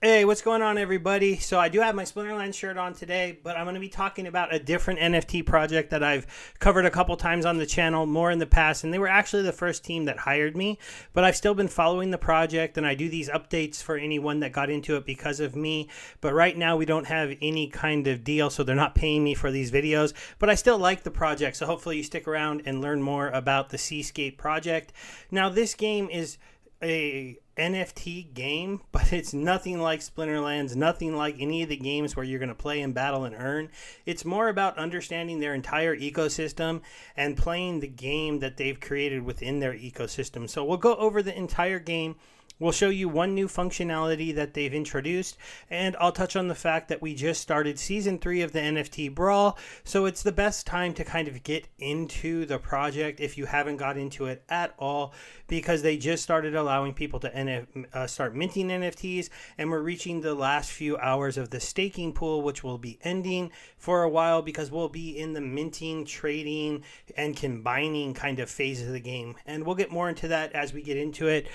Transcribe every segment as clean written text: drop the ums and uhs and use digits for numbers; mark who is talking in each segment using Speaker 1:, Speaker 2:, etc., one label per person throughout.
Speaker 1: Hey, what's going on, everybody? So I do have my Splinterland shirt on today, but I'm going to be talking about a different NFT project that I've covered a couple times on the channel, more in the past, and they were actually the first team that hired me. But I've still been following the project, and I do these updates for anyone that got into it because of me. But right now, we don't have any kind of deal, so they're not paying me for these videos. But I still like the project, so hopefully you stick around and learn more about the Seascape project. Now, this game is a NFT game, but it's nothing like Splinterlands, nothing like any of the games where you're going to play and battle and earn. It's more about understanding their entire ecosystem and playing the game that they've created within their ecosystem. So we'll go over the entire game. We'll show you one new functionality that they've introduced, and I'll touch on the fact that we just started Season 3 of the NFT Brawl, so it's the best time to kind of get into the project if you haven't got into it at all, because they just started allowing people to start minting NFTs, and we're reaching the last few hours of the staking pool, which will be ending for a while because we'll be in the minting, trading, and combining kind of phase of the game, and we'll get more into that as we get into it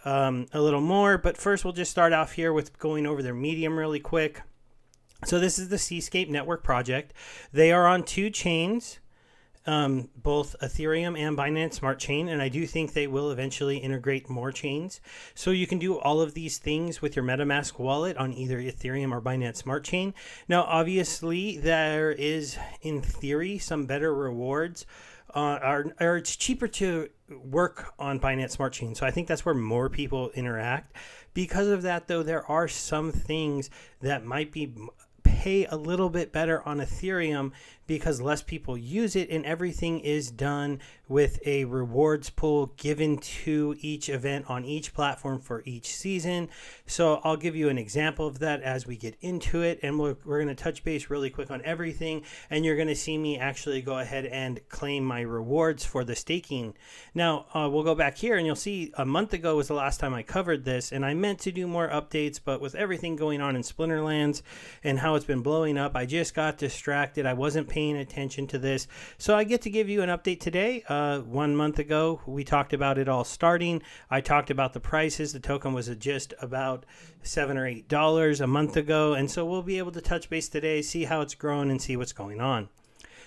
Speaker 1: a little more. But first, we'll just start off here with going over their medium really quick. So this is the Seascape Network project. They are on two chains, both Ethereum and Binance Smart Chain, and I do think they will eventually integrate more chains. So you can do all of these things with your MetaMask wallet on either Ethereum or Binance Smart Chain. Now, obviously, there is, in theory, some better rewards. Or it's cheaper to work on Binance Smart Chain. So I think that's where more people interact. Because of that, though, there are some things that might be pay a little bit better on Ethereum because less people use it, and everything is done with a rewards pool given to each event on each platform for each season. So I'll give you an example of that as we get into it, and we're going to touch base really quick on everything, and you're going to see me actually go ahead and claim my rewards for the staking. Now, we'll go back here, and you'll see a month ago was the last time I covered this, and I meant to do more updates, but with everything going on in Splinterlands and how it's been blowing up, I just got distracted. I wasn't paying attention to this, so I get to give you an update today. 1 month ago, we talked about it all starting. I talked about the prices. The token was just about $7 or $8 a month ago, and so we'll be able to touch base today, see how it's grown, and see what's going on.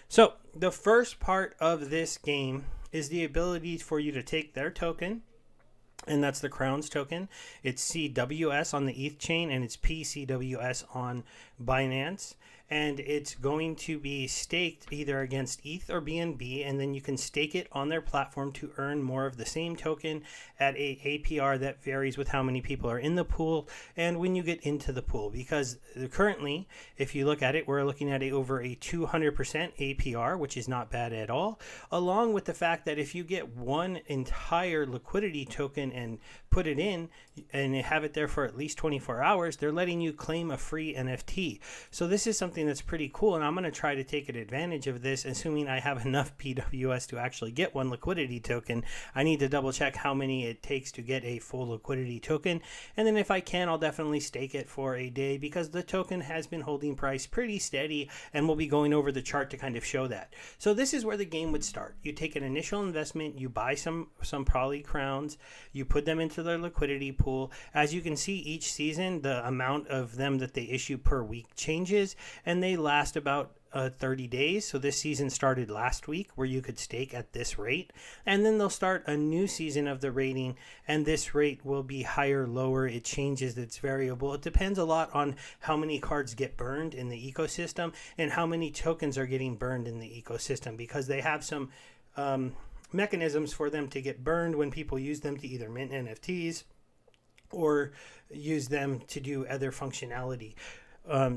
Speaker 1: So the first part of this game is the ability for you to take their token, and that's the Crowns token. It's CWS on the ETH chain, and it's PCWS on Binance. And it's going to be staked either against ETH or BNB, and then you can stake it on their platform to earn more of the same token at a APR that varies with how many people are in the pool and when you get into the pool. Because currently, if you look at it, we're looking at over a 200% APR, which is not bad at all, along with the fact that if you get one entire liquidity token and put it in and have it there for at least 24 hours, they're letting you claim a free NFT. So this is something that's pretty cool, and I'm going to try to take advantage of this, assuming I have enough PWS to actually get one liquidity token. I need to double check how many it takes to get a full liquidity token, and then if I can, I'll definitely stake it for a day because the token has been holding price pretty steady, and we'll be going over the chart to kind of show that. So this is where the game would start. You take an initial investment, you buy some poly crowns, you put them into their liquidity pool. As you can see, each season the amount of them that they issue per week changes, and they last about 30 days. So this season started last week where you could stake at this rate, and then they'll start a new season of the rating, and this rate will be higher, lower. It changes. It's variable. It depends a lot on how many cards get burned in the ecosystem and how many tokens are getting burned in the ecosystem, because they have some mechanisms for them to get burned when people use them to either mint NFTs or use them to do other functionality.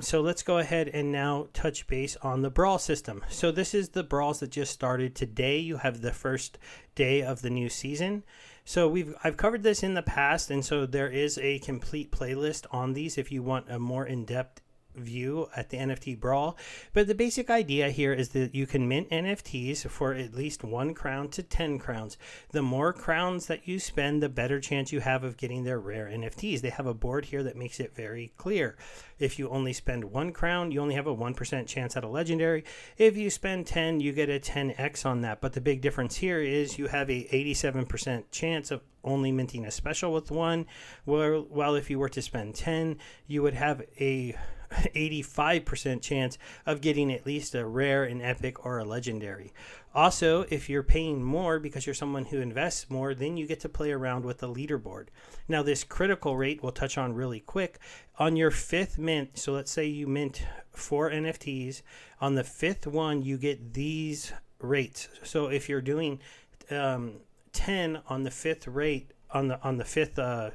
Speaker 1: So let's go ahead and now touch base on the Brawl system. So this is the Brawls that just started today. You have the first day of the new season. So I've covered this in the past, and so there is a complete playlist on these if you want a more in-depth view at the NFT Brawl. But the basic idea here is that you can mint NFTs for at least 1 crown to 10 crowns. The more crowns that you spend, the better chance you have of getting their rare NFTs. They have a board here that makes it very clear. If you only spend 1 crown, you only have a 1% chance at a legendary. If you spend 10, you get a 10x on that. But the big difference here is you have a 87% chance of only minting a special with 1, while if you were to spend 10, you would have a 85% chance of getting at least a rare, an epic, or a legendary. Also, if you're paying more because you're someone who invests more, then you get to play around with the leaderboard. Now, this critical rate we'll touch on really quick. On your 5th mint, so let's say you mint 4 NFTs, on the 5th one, you get these rates. So if you're doing 10 on the 5th rate, on the 5th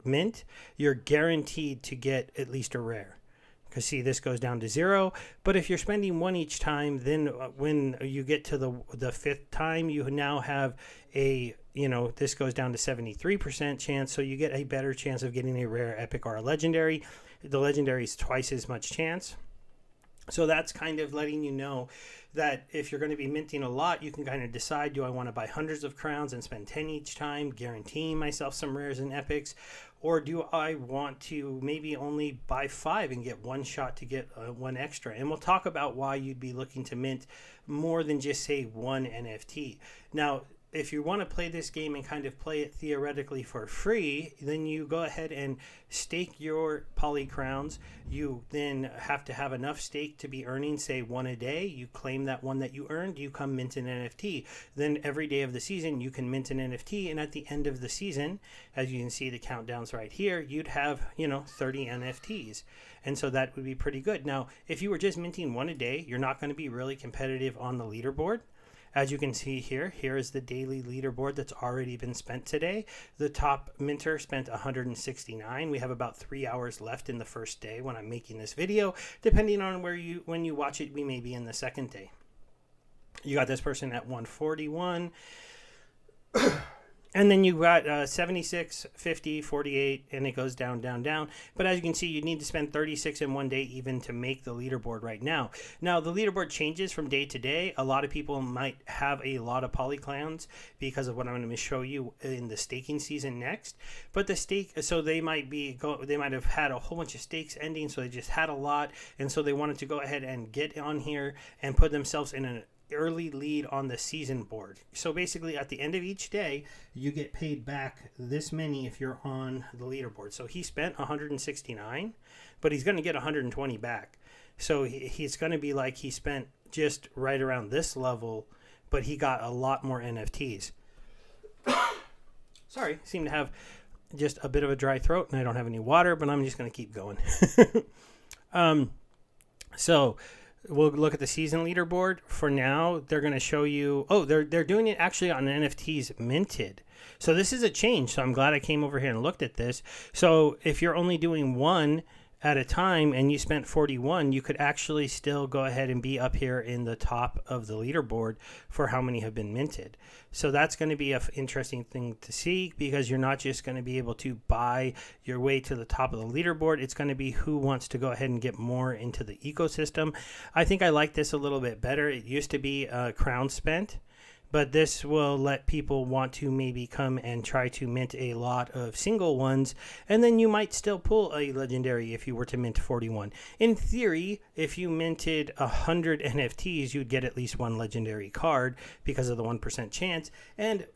Speaker 1: mint, you're guaranteed to get at least a rare. Because see, this goes down to 0. But if you're spending 1 each time, then when you get to the 5th time, you now have a, this goes down to 73% chance. So you get a better chance of getting a rare, epic, or a legendary. The legendary is twice as much chance. So that's kind of letting you know that if you're going to be minting a lot, you can kind of decide, do I want to buy hundreds of crowns and spend 10 each time, guaranteeing myself some rares and epics? Or do I want to maybe only buy 5 and get 1 shot to get 1 extra? And we'll talk about why you'd be looking to mint more than just, say, 1 NFT. Now, if you want to play this game and kind of play it theoretically for free, then you go ahead and stake your poly crowns. You then have to have enough stake to be earning, say, 1 a day. You claim that 1 that you earned, you come mint an NFT. Then every day of the season, you can mint an NFT. And at the end of the season, as you can see the countdowns right here, you'd have, 30 NFTs. And so that would be pretty good. Now, if you were just minting 1 a day, you're not going to be really competitive on the leaderboard. As you can see here is the daily leaderboard that's already been spent today. The top minter spent 169. We have about 3 hours left in the first day when I'm making this video. Depending on when you watch it, we may be in the second day. You got this person at 141. And then you got 76, 50, 48, and it goes down, down, down. But as you can see, you need to spend 36 in 1 day even to make the leaderboard right now. Now, the leaderboard changes from day to day. A lot of people might have a lot of polyclowns because of what I'm going to show you in the staking season next. But the stake, so they might have had a whole bunch of stakes ending, so they just had a lot. And so they wanted to go ahead and get on here and put themselves in an early lead on the season board. So basically at the end of each day, you get paid back this many if you're on the leaderboard. So he spent 169, but he's going to get 120 back. So he's going to be like he spent just right around this level, but he got a lot more NFTs. Sorry, seem to have just a bit of a dry throat and I don't have any water, but I'm just going to keep going. So we'll look at the season leaderboard. For now, they're going to show you... Oh, they're doing it actually on NFTs minted. So this is a change. So I'm glad I came over here and looked at this. So if you're only doing 1 at a time and you spent 41, you could actually still go ahead and be up here in the top of the leaderboard for how many have been minted. So that's going to be an interesting thing to see, because you're not just going to be able to buy your way to the top of the leaderboard. It's going to be who wants to go ahead and get more into the ecosystem. I think I like this a little bit better. It used to be crown spent, but this will let people want to maybe come and try to mint a lot of single ones, and then you might still pull a legendary if you were to mint 41. In theory, if you minted 100 NFTs, you'd get at least 1 legendary card because of the 1% chance. And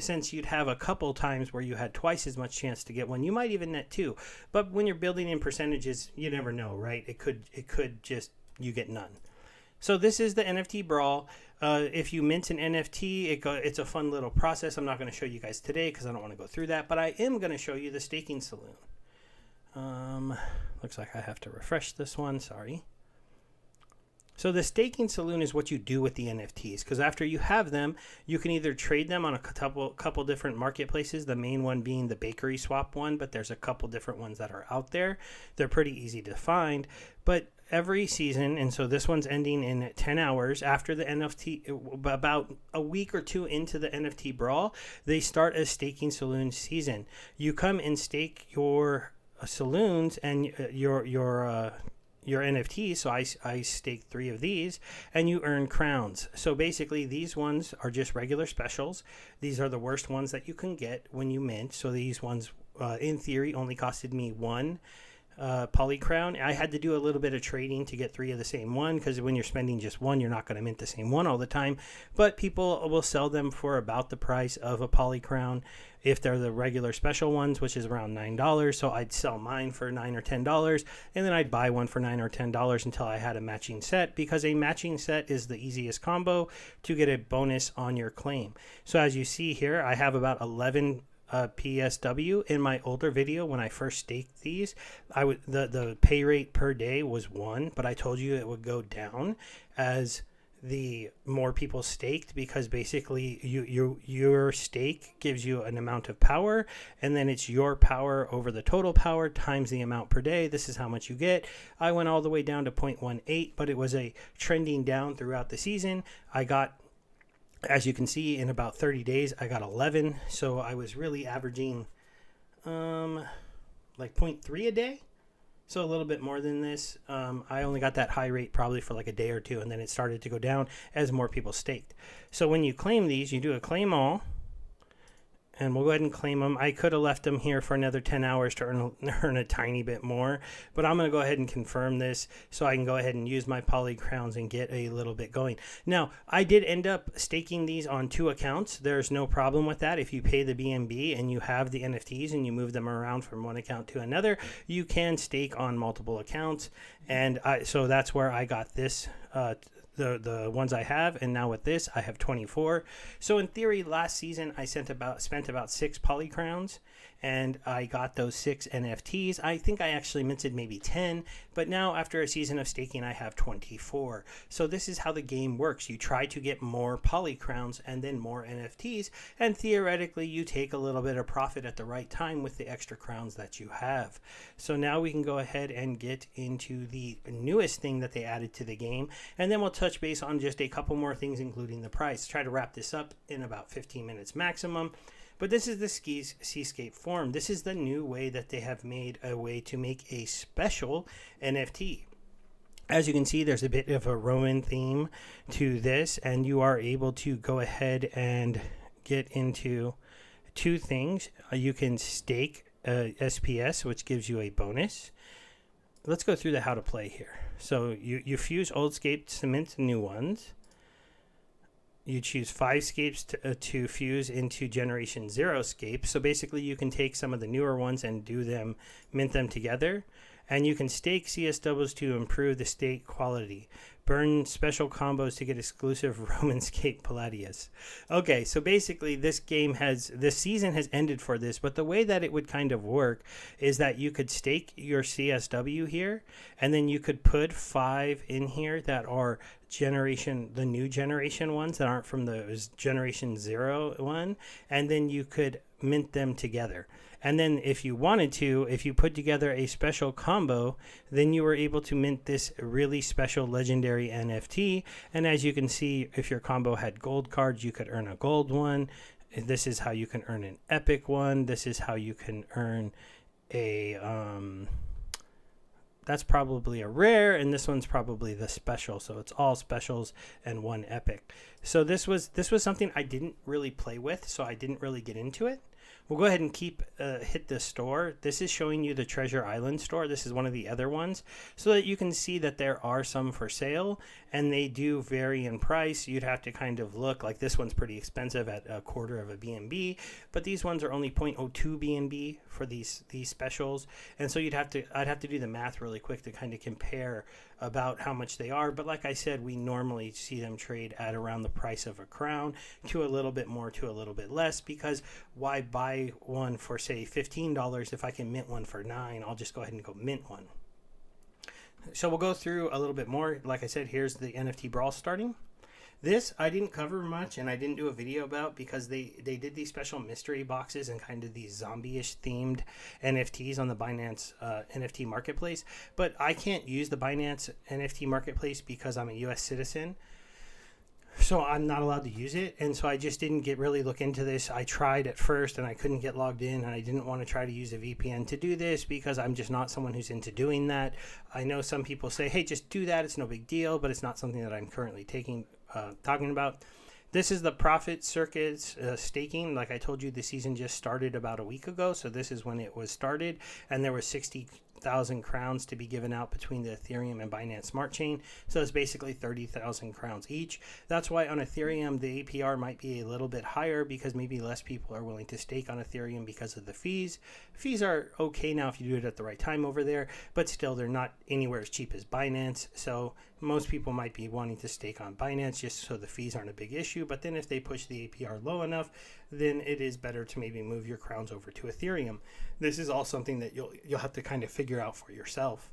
Speaker 1: since you'd have a couple times where you had twice as much chance to get 1, you might even net 2. But when you're building in percentages, you never know, right? It could just, you get none. So this is the NFT Brawl. If you mint an NFT, it's a fun little process. I'm not going to show you guys today because I don't want to go through that, but I am going to show you the staking saloon. Looks like I have to refresh this one. Sorry. So the staking saloon is what you do with the NFTs, because after you have them, you can either trade them on a couple different marketplaces, the main one being the bakery swap one, but there's a couple different ones that are out there. They're pretty easy to find, but every season, and so this one's ending in 10 hours after the NFT, about a week or 2 into the NFT Brawl, they start a staking saloon season. You come and stake your saloons and your your NFTs. So I staked 3 of these, and you earn crowns. So basically, these ones are just regular specials. These are the worst ones that you can get when you mint. So these ones, in theory, only costed me 1 poly crown. I had to do a little bit of trading to get 3 of the same one, because when you're spending just 1, you're not going to mint the same one all the time. But people will sell them for about the price of a poly crown if they're the regular special ones, which is around $9. So I'd sell mine for $9 or $10, and then I'd buy one for $9 or $10 until I had a matching set, because a matching set is the easiest combo to get a bonus on your claim. So as you see here, I have about 11 PSW. In my older video when I first staked these, the pay rate per day was 1, but I told you it would go down as the more people staked, because basically your stake gives you an amount of power, and then it's your power over the total power times the amount per day. This is how much you get. I went all the way down to 0.18, but it was a trending down throughout the season. I got, as you can see, in about 30 days, I got 11. So I was really averaging like 0.3 a day. So a little bit more than this. I only got that high rate probably for like a day or 2, and then it started to go down as more people staked. So when you claim these, you do a claim all, and we'll go ahead and claim them. I could have left them here for another 10 hours to earn a tiny bit more, but I'm going to go ahead and confirm this so I can go ahead and use my poly crowns and get a little bit going. Now, I did end up staking these on 2 accounts. There's no problem with that. If you pay the BNB and you have the NFTs and you move them around from one account to another, you can stake on multiple accounts. And so that's where I got this, the ones I have, and now with this I have 24. So in theory, last season I spent about 6 poly crowns, and I got those 6 NFTs. I think I actually minted maybe 10, but now after a season of staking I have 24. So this is how the game works. You try to get more poly crowns and then more NFTs, and theoretically you take a little bit of profit at the right time with the extra crowns that you have. So now we can go ahead and get into the newest thing that they added to the game, and then we'll touch base on just a couple more things, including the price. Try to wrap this up in about 15 minutes maximum. But this is the Seascape form. This is the new way that they have made a way to make a special NFT. As you can see, there's a bit of a Roman theme to this, and you are able to go ahead and get into 2 things. You can stake SPS, which gives you a bonus. Let's go through the how to play here. So you fuse old scapes to mint new ones. You choose 5 scapes to fuse into generation 0 scapes. So basically you can take some of the newer ones and mint them together. And you can stake CSWs to improve the stake quality. Burn special combos to get exclusive Roman scape Palladius. Okay, so basically this season has ended for this, but the way that it would kind of work is that you could stake your CSW here, and then you could put 5 in here that are the new generation ones that aren't from the generation 0 one, and then you could mint them together. And then if you wanted to, if you put together a special combo, then you were able to mint this really special legendary NFT. And as you can see, if your combo had gold cards, you could earn a gold one. This is how you can earn an epic one. This is how you can earn a that's probably a rare, and this one's probably the special. So it's all specials and 1 epic. So this was something I didn't really play with, so I didn't really get into it. We'll go ahead and hit the store. This is showing you the Treasure Island store. This is one of the other ones, so that you can see that there are some for sale, and they do vary in price. You'd have to kind of look. Like this one's pretty expensive at a quarter of a BNB, but these ones are only 0.02 BNB for these specials. And so I'd have to do the math really quick to kind of compare about how much they are. But like I said, we normally see them trade at around the price of a crown, to a little bit more, to a little bit less, because why buy one for say $15 if I can mint one for $9? I'll just go ahead and go mint one. So we'll go through a little bit more. Like I said, here's the NFT Brawl starting. This I didn't cover much, and I didn't do a video about, because they did these special mystery boxes and kind of these zombie-ish themed NFTs on the Binance NFT marketplace. But I can't use the Binance NFT marketplace because I'm a US citizen. So I'm not allowed to use it, and so I just didn't really look into this. I tried at first and I couldn't get logged in, and I didn't want to try to use a VPN to do this because I'm just not someone who's into doing that. I know some people say, hey, just do that, it's no big deal, but it's not something that I'm currently talking about. This is the profit circuits staking. Like I told you, the season just started about a week ago, so this is when it was started, and there were 60,000 crowns to be given out between the Ethereum and Binance Smart Chain. So it's basically 30,000 crowns each. That's why on Ethereum the APR might be a little bit higher, because maybe less people are willing to stake on Ethereum because of the fees. Fees are okay now if you do it at the right time over there, but still they're not anywhere as cheap as Binance. So most people might be wanting to stake on Binance just so the fees aren't a big issue. But then if they push the APR low enough, then it is better to maybe move your crowns over to Ethereum. This is all something that you'll have to kind of figure out for yourself.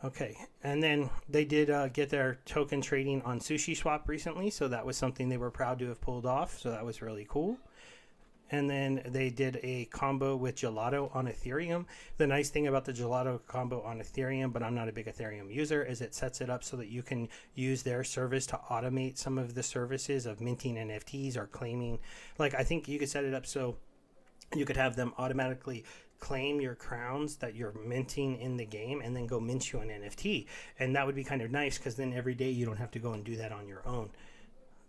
Speaker 1: Okay, and then they did get their token trading on SushiSwap recently, so that was something they were proud to have pulled off, so that was really cool. And then they did a combo with Gelato on Ethereum. The nice thing about the Gelato combo on Ethereum, but I'm not a big Ethereum user, is it sets it up so that you can use their service to automate some of the services of minting NFTs or claiming. Like, I think you could set it up so you could have them automatically claim your crowns that you're minting in the game and then go mint you an NFT. And that would be kind of nice, because then every day you don't have to go and do that on your own.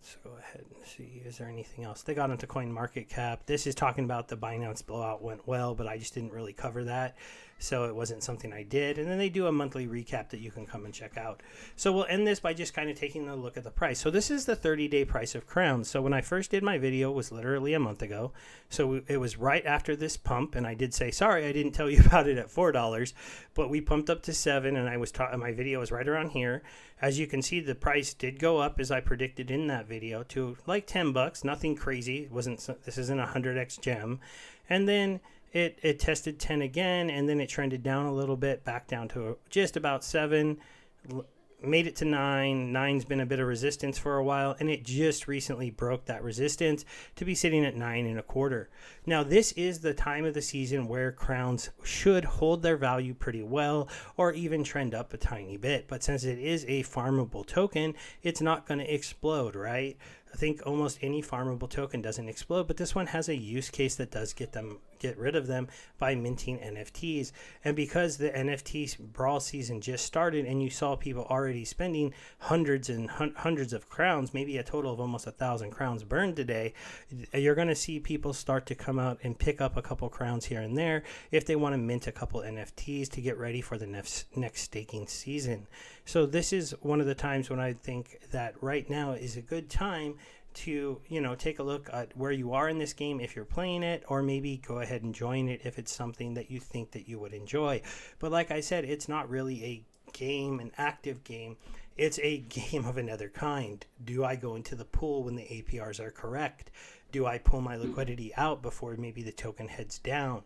Speaker 1: Let's go ahead and see, is there anything else? They got into CoinMarketCap. This is talking about the Binance blowout went well, but I just didn't really cover that, so it wasn't something I did. And then they do a monthly recap that you can come and check out. So we'll end this by just kind of taking a look at the price. So this is the 30-day price of crowns. So when I first did my video, it was literally a month ago. So it was right after this pump, and I did say, sorry, I didn't tell you about it at $4, but we pumped up to $7, and I was my video was right around here. As you can see, the price did go up as I predicted in that video to like $10. Nothing crazy. This isn't a 100x gem. And then it tested 10 again, and then it trended down a little bit, back down to just about 7, made it to 9. 9's been a bit of resistance for a while, and it just recently broke that resistance to be sitting at 9.25. Now, this is the time of the season where crowns should hold their value pretty well, or even trend up a tiny bit. But since it is a farmable token, it's not going to explode, right? I think almost any farmable token doesn't explode, but this one has a use case that does get rid of them by minting NFTs. And because the NFT Brawl season just started, and you saw people already spending hundreds and hundreds of crowns, maybe a total of almost 1,000 crowns burned today, you're going to see people start to come out and pick up a couple crowns here and there if they want to mint a couple NFTs to get ready for the next staking season. So this is one of the times when I think that right now is a good time to, take a look at where you are in this game if you're playing it, or maybe go ahead and join it if it's something that you think that you would enjoy. But like I said, it's not really a game, an active game. It's a game of another kind. Do I go into the pool when the APRs are correct? Do I pull my liquidity out before maybe the token heads down?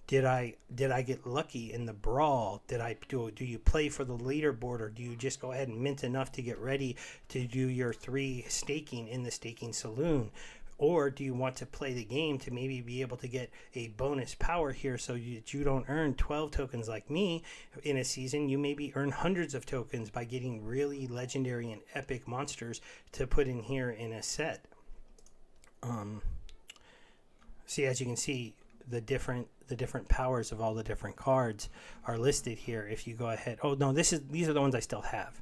Speaker 1: Did I get lucky in the brawl? Do you play for the leaderboard, or do you just go ahead and mint enough to get ready to do your 3 staking in the staking saloon? Or do you want to play the game to maybe be able to get a bonus power here, so you don't earn 12 tokens like me in a season? You maybe earn hundreds of tokens by getting really legendary and epic monsters to put in here in a set. See, as you can see, the different powers of all the different cards are listed here. If you go ahead, oh no, these are the ones I still have.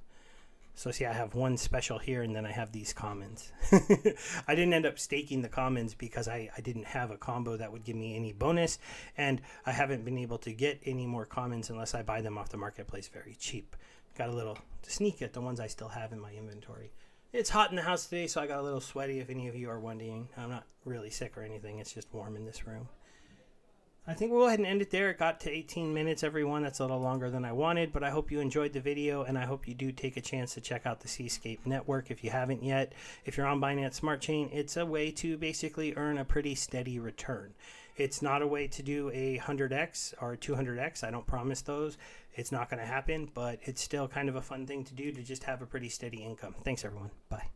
Speaker 1: So see, I have one special here, and then I have these commons. I didn't end up staking the commons because I didn't have a combo that would give me any bonus, and I haven't been able to get any more commons unless I buy them off the marketplace very cheap. Got a little sneak at the ones I still have in my inventory. It's hot in the house today, so I got a little sweaty if any of you are wondering. I'm not really sick or anything. It's just warm in this room. I think we'll go ahead and end it there. It got to 18 minutes, everyone. That's a little longer than I wanted, but I hope you enjoyed the video, and I hope you do take a chance to check out the Seascape network if you haven't yet. If you're on Binance Smart Chain, it's a way to basically earn a pretty steady return. It's not a way to do a 100x or 200x. I don't promise those. It's not going to happen, but it's still kind of a fun thing to do to just have a pretty steady income. Thanks, everyone. Bye.